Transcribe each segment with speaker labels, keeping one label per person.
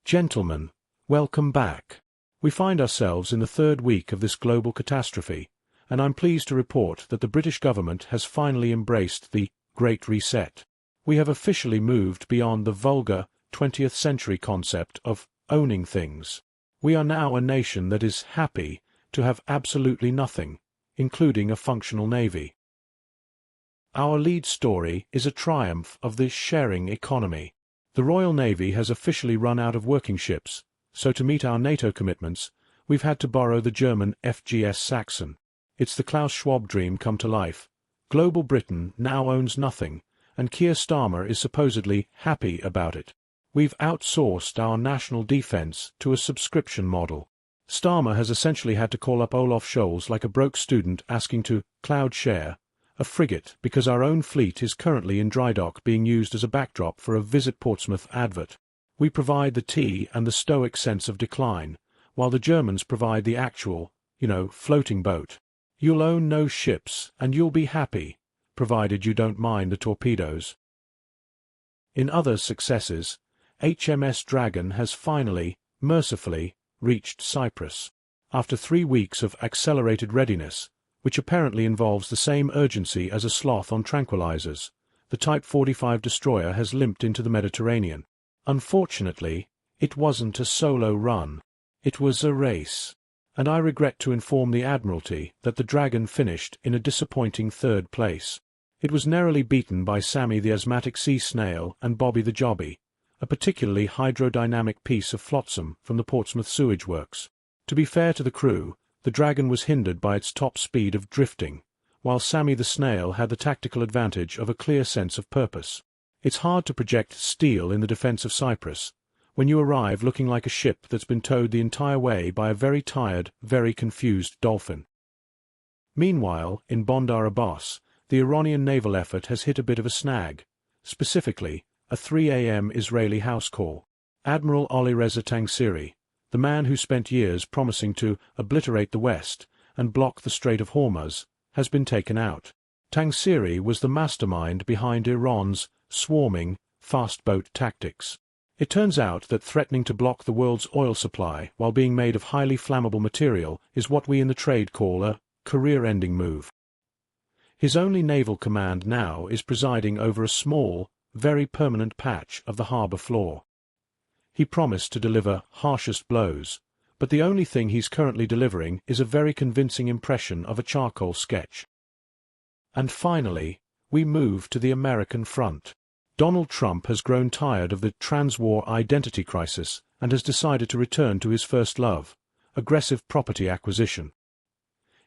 Speaker 1: Gentlemen, welcome back. We find ourselves in the third week of this global catastrophe, and I'm pleased to report that the British government has finally embraced the Great Reset. We have officially moved beyond the vulgar 20th century concept of owning things. We are now a nation that is happy to have absolutely nothing, including a functional navy. Our lead story is a triumph of the sharing economy. The Royal Navy has officially run out of working ships, so to meet our NATO commitments, we've had to borrow the German FGS Saxon. It's the Klaus Schwab dream come to life. Global Britain now owns nothing, and Keir Starmer is supposedly happy about it. We've outsourced our national defense to a subscription model. Starmer has essentially had to call up Olaf Scholz like a broke student asking to cloud share a frigate because our own fleet is currently in dry dock being used as a backdrop for a Visit Portsmouth advert. We provide the tea and the stoic sense of decline, while the Germans provide the actual, floating boat. You'll own no ships, and you'll be happy, provided you don't mind the torpedoes. In other successes, HMS Dragon has finally, mercifully, reached Cyprus. After 3 weeks of accelerated readiness, which apparently involves the same urgency as a sloth on tranquilizers, the Type 45 destroyer has limped into the Mediterranean. Unfortunately, it wasn't a solo run. It was a race. And I regret to inform the Admiralty that the Dragon finished in a disappointing third place. It was narrowly beaten by Sammy the Asthmatic Snail and Bobby the Jobby, a particularly hydrodynamic piece of flotsam from the Portsmouth sewage works. To be fair to the crew, the Dragon was hindered by its top speed of drifting, while Sammy the Snail had the tactical advantage of a clear sense of purpose. It's hard to project steel in the defense of Cyprus, when you arrive looking like a ship that's been towed the entire way by a very tired, very confused dolphin. Meanwhile, in Bandar Abbas, the Iranian naval effort has hit a bit of a snag, specifically, a 3 a.m. Israeli house call. Admiral Alireza Tangsiri, the man who spent years promising to obliterate the West and block the Strait of Hormuz, has been taken out. Tangsiri was the mastermind behind Iran's swarming, fast boat tactics. It turns out that threatening to block the world's oil supply while being made of highly flammable material is what we in the trade call a career-ending move. His only naval command now is presiding over a small, very permanent patch of the harbour floor. He promised to deliver harshest blows, but the only thing he's currently delivering is a very convincing impression of a charcoal sketch. And finally, we move to the American front. Donald Trump has grown tired of the trans-war identity crisis and has decided to return to his first love, aggressive property acquisition.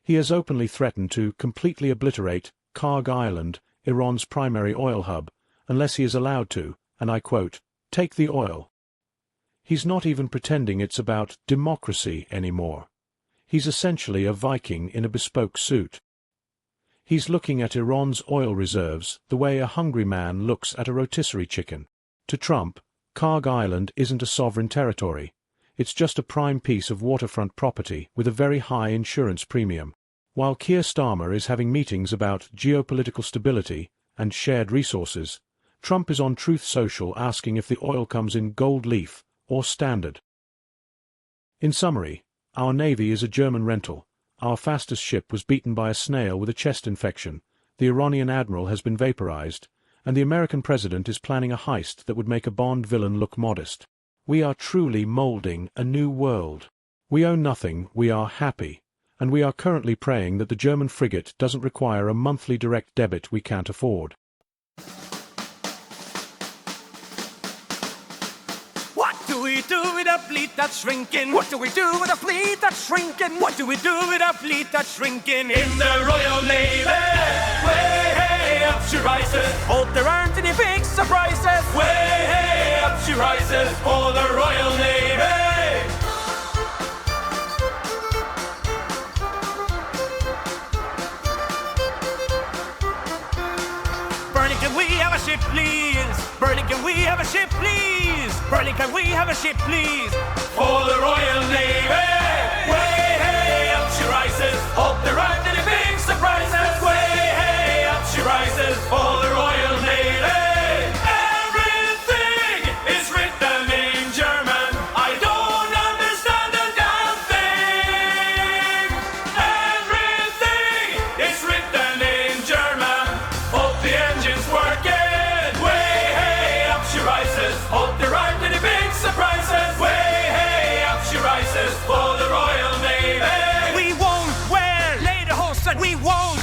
Speaker 1: He has openly threatened to completely obliterate Kharg Island, Iran's primary oil hub, unless he is allowed to, and I quote, take the oil. He's not even pretending it's about democracy anymore. He's essentially a Viking in a bespoke suit. He's looking at Iran's oil reserves the way a hungry man looks at a rotisserie chicken. To Trump, Kharg Island isn't a sovereign territory. It's just a prime piece of waterfront property with a very high insurance premium. While Keir Starmer is having meetings about geopolitical stability and shared resources, Trump is on Truth Social asking if the oil comes in gold leaf or standard. In summary, our Navy is a German rental. Our fastest ship was beaten by a snail with a chest infection, the Iranian admiral has been vaporized, and the American president is planning a heist that would make a Bond villain look modest. We are truly molding a new world. We own nothing, we are happy, and we are currently praying that the German frigate doesn't require a monthly direct debit we can't afford.
Speaker 2: What do we do with a fleet that's shrinking? What do we do with a fleet that's shrinking? What do we do with a fleet that's shrinking? In the Royal Navy, way hey, up she rises. Hope there aren't any big surprises. Way hey, up she rises for the Royal Navy. Bernie, can we have a ship, please? Bernie, can we have a ship, please? Bernie, can we have a ship, please? For the Royal Navy. Way hey, up she rises. Hope there aren't any big surprises. Way hey, up she rises for the Royal Navy. Everything is written in German. engines working. Way, hey, up she rises. Hope there aren't any big surprises. Way, hey, up she rises for the Royal Navy. We won't wear lady hosts and we won't